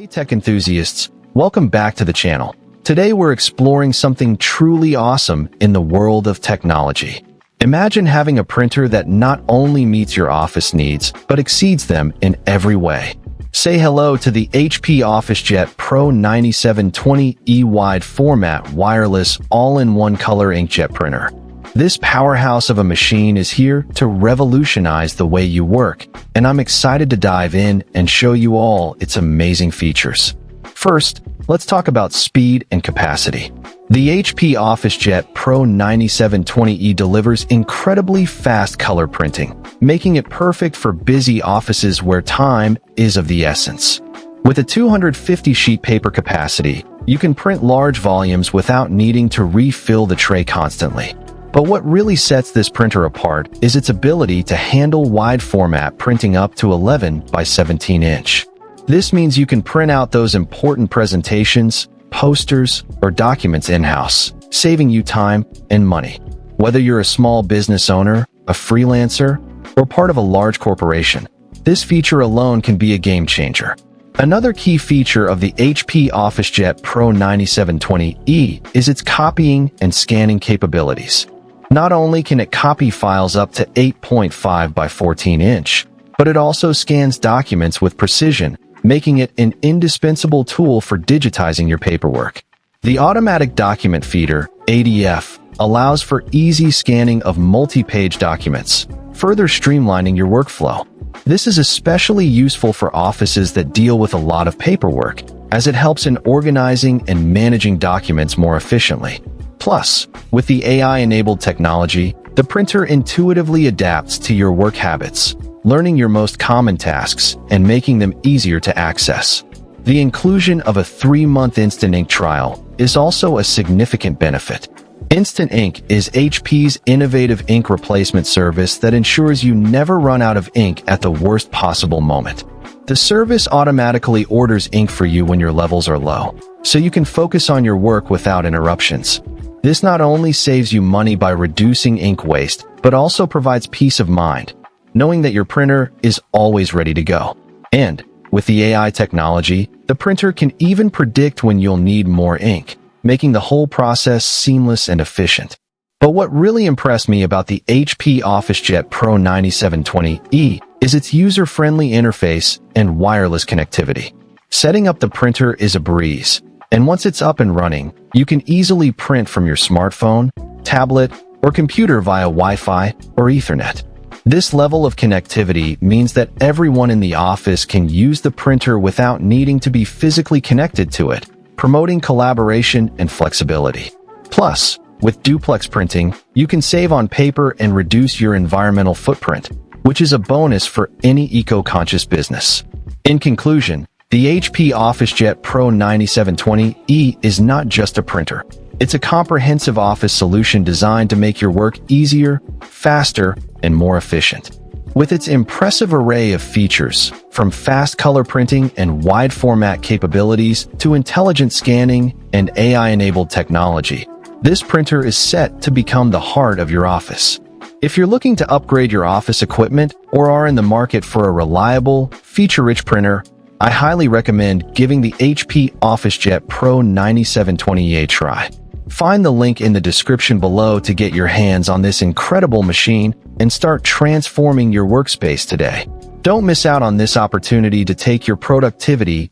Hey tech enthusiasts, welcome back to the channel. Today we're exploring something truly awesome in the world of technology. Imagine having a printer that not only meets your office needs, but exceeds them in every way. Say hello to the HP OfficeJet Pro 9720E wide format wireless all-in-one color inkjet printer. This powerhouse of a machine is here to revolutionize the way you work, and I'm excited to dive in and show you all its amazing features. First, let's talk about speed and capacity. The HP OfficeJet Pro 9720E delivers incredibly fast color printing, making it perfect for busy offices where time is of the essence. With a 250 sheet paper capacity, you can print large volumes without needing to refill the tray constantly. But what really sets this printer apart is its ability to handle wide format printing up to 11 by 17 inch. This means you can print out those important presentations, posters, or documents in-house, saving you time and money. Whether you're a small business owner, a freelancer, or part of a large corporation, this feature alone can be a game changer. Another key feature of the HP OfficeJet Pro 9720E is its copying and scanning capabilities. Not only can it copy files up to 8.5 by 14 inch, but it also scans documents with precision, making it an indispensable tool for digitizing your paperwork. The automatic document feeder, ADF, allows for easy scanning of multi-page documents, further streamlining your workflow. This is especially useful for offices that deal with a lot of paperwork, as it helps in organizing and managing documents more efficiently. Plus, with the AI-enabled technology, the printer intuitively adapts to your work habits, learning your most common tasks and making them easier to access. The inclusion of a 3-month Instant Ink trial is also a significant benefit. Instant Ink is HP's innovative ink replacement service that ensures you never run out of ink at the worst possible moment. The service automatically orders ink for you when your levels are low, so you can focus on your work without interruptions. This not only saves you money by reducing ink waste, but also provides peace of mind, knowing that your printer is always ready to go. And with the AI technology, the printer can even predict when you'll need more ink, making the whole process seamless and efficient. But what really impressed me about the HP OfficeJet Pro 9720E is its user-friendly interface and wireless connectivity. Setting up the printer is a breeze, and once it's up and running, you can easily print from your smartphone, tablet, or computer via Wi-Fi or Ethernet. This level of connectivity means that everyone in the office can use the printer without needing to be physically connected to it, promoting collaboration and flexibility. Plus, with duplex printing, you can save on paper and reduce your environmental footprint, which is a bonus for any eco-conscious business. In conclusion, the HP OfficeJet Pro 9720E is not just a printer. It's a comprehensive office solution designed to make your work easier, faster, and more efficient. With its impressive array of features, from fast color printing and wide format capabilities to intelligent scanning and AI-enabled technology, this printer is set to become the heart of your office. If you're looking to upgrade your office equipment or are in the market for a reliable, feature-rich printer, I highly recommend giving the HP OfficeJet Pro 9720E a try. Find the link in the description below to get your hands on this incredible machine and start transforming your workspace today. Don't miss out on this opportunity to take your productivity